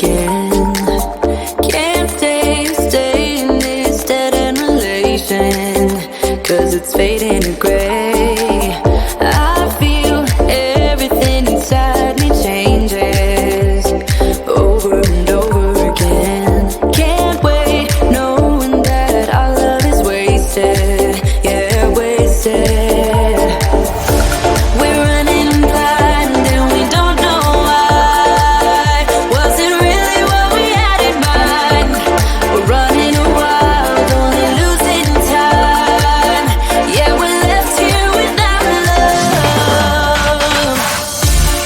again. Can't stay in this dead-end relation, 'cause it's fading to gray. I feel everything inside me changes over and over again. Can't wait knowing that our love is wasted, yeah, wasted. We're running blind and we don't know why. Was it really what we had in mind? We're running wild, only losing time. Yeah, we're left here without love.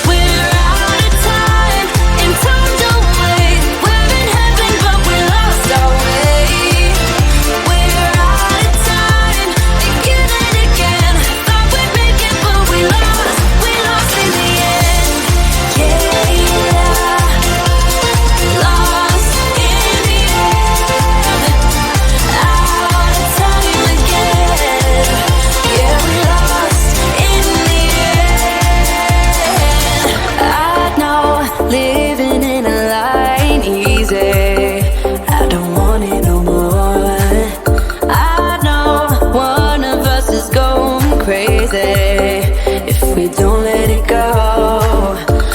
We're out of time and time don't wait. We're in heaven but we lost our way. We're out of time again and again. Thought we'd make it but we lost in the end. Yeah, lost in the end. Out of time again. Yeah, we lost in the end. I know living in a lie ain't easy. I don't want it no more. I know one of us is going crazy if we don't let it go.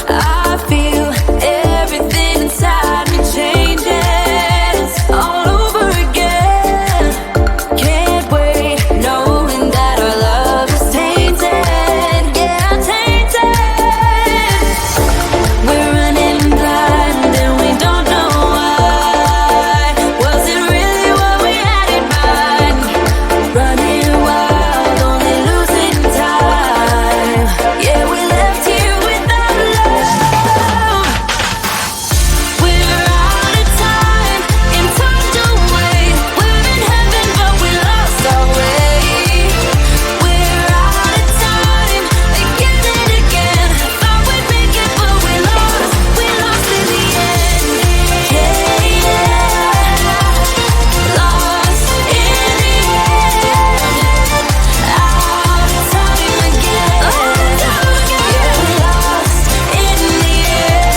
I feel everything inside me changes all over again. Can't wait knowing that our love is tainted, yeah, tainted. We're running blind and we don't know why. Was it really what we had in mind? Running wild, only losing time. Yeah, we left here without love. We're out of time and time don't wait. We're in heaven but we lost our way. We're out of time again and again. Thought we'd make it but we lost in the end. Yeah, lost in the end. Out of time again. Yeah, we lost in the end.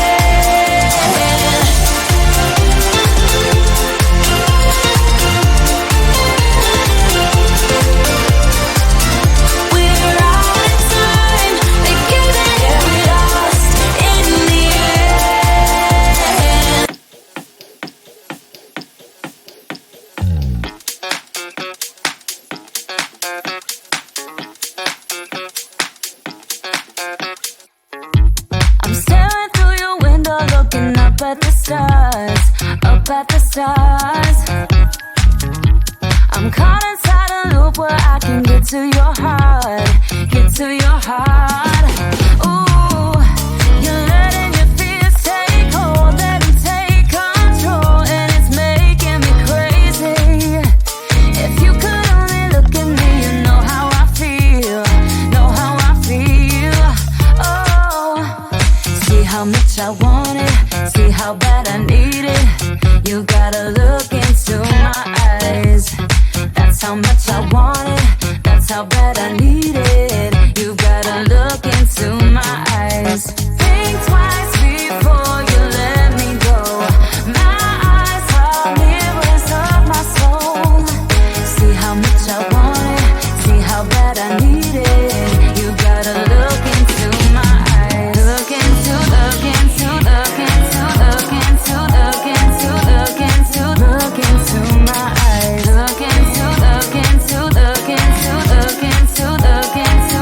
We're out of time again and yeah, we lost in the end. I'm staring through your window, looking up at the stars, up at the stars. I'm caught inside a loop where I can get to your heart, get to your heart. Ooh, you're letting your fears take hold, let them take control, and it's making me crazy. If you could only look at me, you know how I feel, know how I feel. Oh, see how much I want it, see how bad I need it. You gotta look into my eyes. That's how much I want it, that's how bad I need it. You gotta look into my eyes. Think twice before you let me go. My eyes are mirrors of my soul. See how much I want it, see how bad I need it. You gotta look into my eyes. Look into, look into, look into, look into, look into, look into, look into my eyes. Look into, look into, look into, look into, look into,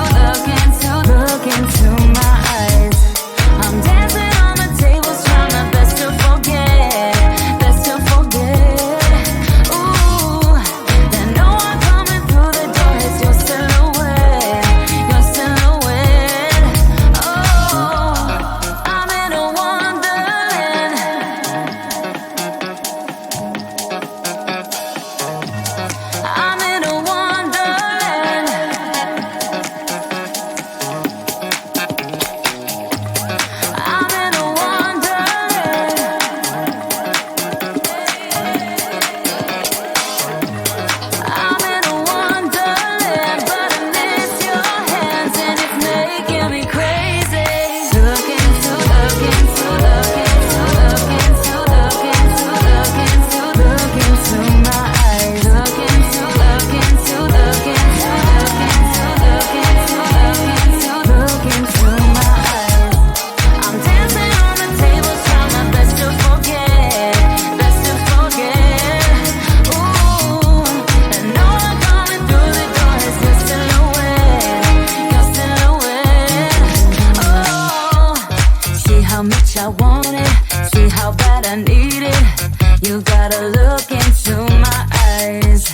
that I need it. You gotta look into my eyes.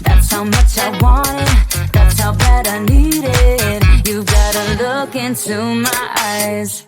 That's how much I want it. That's how bad I need it. You gotta look into my eyes.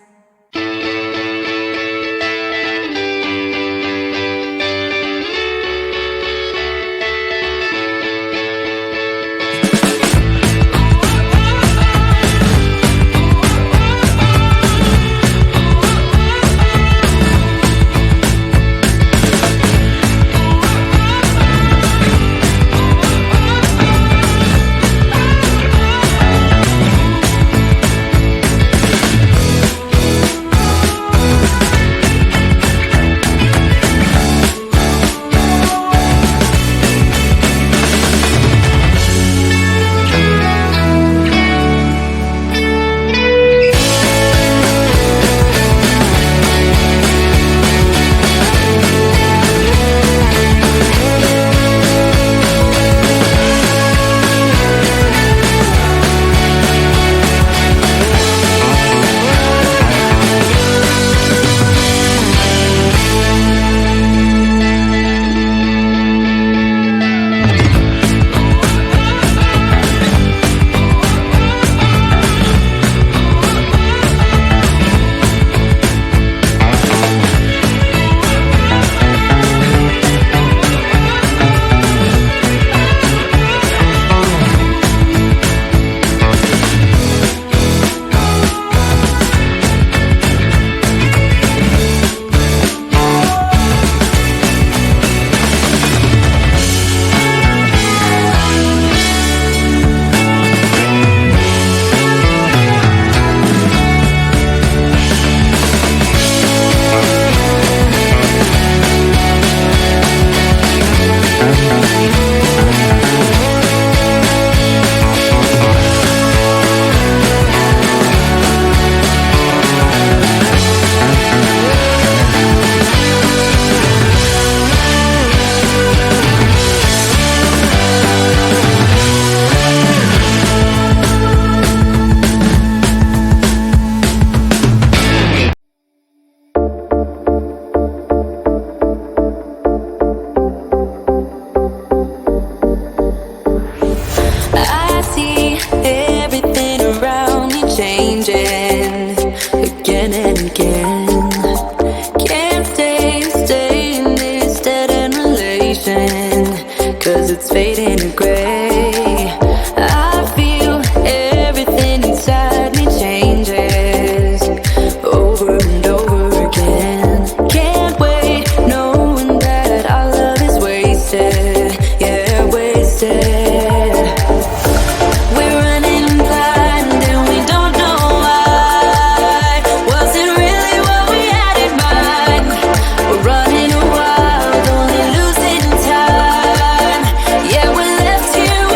We're left here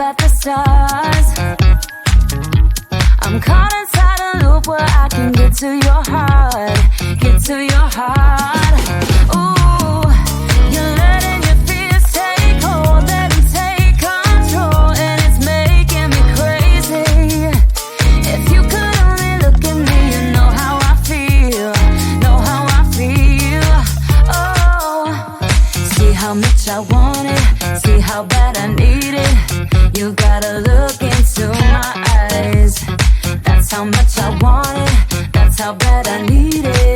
at the stars. I'm caught inside a loop where I can get to your heart, get to your heart. Ooh, you're letting your fears take hold, let them take control, and it's making me crazy. If you could only look at me, you know how I feel, know how I feel. Oh, see how much I want it, see how bad I need it. You gotta look into my eyes. That's how much I want it, that's how bad I need it.